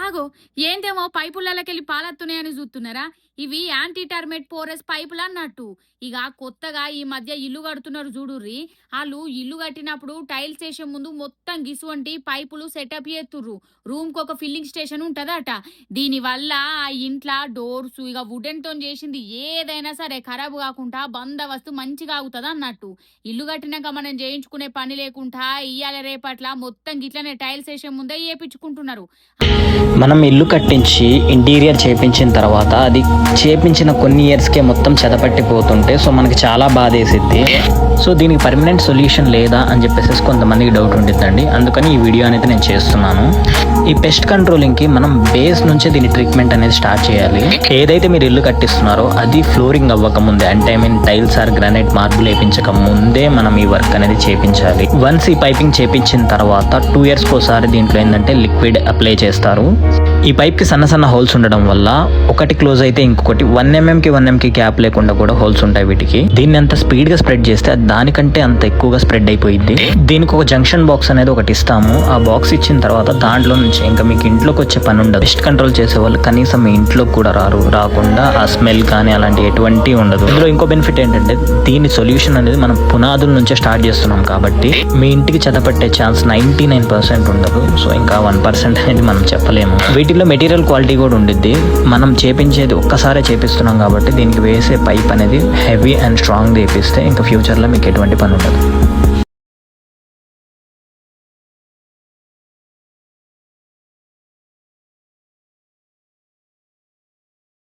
ఆగో ఏంటేమో పైపులకెళ్ళి పాలత్తున్నాయని చూస్తున్నారా? ఇవి యాంటీ టర్మేట్ పోరస్ పైపులు అన్నట్టు. ఇక కొత్తగా ఈ మధ్య ఇల్లు కడుతున్నారు చూడుర్రి. వాళ్ళు ఇల్లు కట్టినప్పుడు టైల్స్ వేసే ముందు మొత్తం గిసువంటి పైపులు సెటప్ చేస్తుర్రు. రూమ్ కు ఒక ఫిల్లింగ్ స్టేషన్ ఉంటదట. దీని వల్ల ఆ ఇంట్లో డోర్స్ ఇక వుడెన్ తో చేసింది ఏదైనా సరే ఖరాబ్ కాకుండా బందోబస్తు మంచిగా ఆగుతుంది అన్నట్టు. ఇల్లు కట్టినాక మనం చేయించుకునే పని లేకుండా ఇయ్యాల రేపట్ల మొత్తం గిట్లనే టైల్స్ వేసే ముందే చేపించుకుంటున్నారు. మనం ఇల్లు కట్టించి ఇంటీరియర్ చేపించిన తర్వాత అది చేపించిన కొన్ని ఇయర్స్కే మొత్తం చెదపట్టిపోతుంటే సో మనకి చాలా బాధ వేసిద్ది. సో దీనికి పర్మనెంట్ సొల్యూషన్ లేదా అని చెప్పేసి కొంతమందికి డౌట్ ఉంటుందండి. అందుకని ఈ వీడియో అనేది నేను చేస్తున్నాను. ఈ పెస్ట్ కంట్రోలింగ్కి మనం బేస్ నుంచే దీని ట్రీట్మెంట్ అనేది స్టార్ట్ చేయాలి. ఏదైతే మీరు ఇల్లు కట్టిస్తున్నారో అది ఫ్లోరింగ్ అవ్వక ముందే, అంటే టైల్స్ ఆర్ గ్రానైట్ మార్బుల్ వేయించక ముందే మనం ఈ వర్క్ అనేది చేపించాలి. వన్స్ ఈ పైపింగ్ చేపించిన తర్వాత 2 years ఒకసారి దీంట్లో ఏంటంటే లిక్విడ్ అప్లై చేస్తారు. ఈ పైప్కి సన్న సన్న హోల్స్ ఉండడం వల్ల ఒకటి క్లోజ్ అయితే ఇంకొకటి 1 mm కి 1 mm కి గ్యాప్ లేకుండా కూడా హోల్స్ ఉంటాయి వీటికి. దీన్ని అంత స్పీడ్ గా స్ప్రెడ్ చేస్తే దానికంటే అంత ఎక్కువగా స్ప్రెడ్ అయిపోయింది. దీనికి ఒక జంక్షన్ బాక్స్ అనేది ఒకటి ఇస్తాము. ఆ బాక్స్ ఇచ్చిన తర్వాత దాంట్లో నుంచి ఇంకా మీకు ఇంట్లోకి వచ్చే పని ఉండదు. పెస్ట్ కంట్రోల్ చేసే వాళ్ళు కనీసం మీ ఇంట్లోకి కూడా రాకుండా ఆ స్మెల్ కానీ అలాంటి ఎటువంటి ఉండదు. ఇందులో ఇంకో బెనిఫిట్ ఏంటంటే దీని సొల్యూషన్ అనేది మనం పునాదుల నుంచే స్టార్ట్ చేస్తున్నాం కాబట్టి మీ ఇంటికి చెదపట్టే ఛాన్స్ 99% ఉండదు. సో ఇంకా 1% అనేది మనం చెప్పలేము. వీటిలో మెటీరియల్ క్వాలిటీ కూడా ఉండిద్ది. మనం చేపించేది ఒక్కసారే చేపిస్తున్నాం కాబట్టి దీనికి వేసే పైప్ అనేది హెవీ అండ్ స్ట్రాంగ్ చేపిస్తే ఇంకా ఫ్యూచర్లో మీకు ఎటువంటి పని ఉండదు.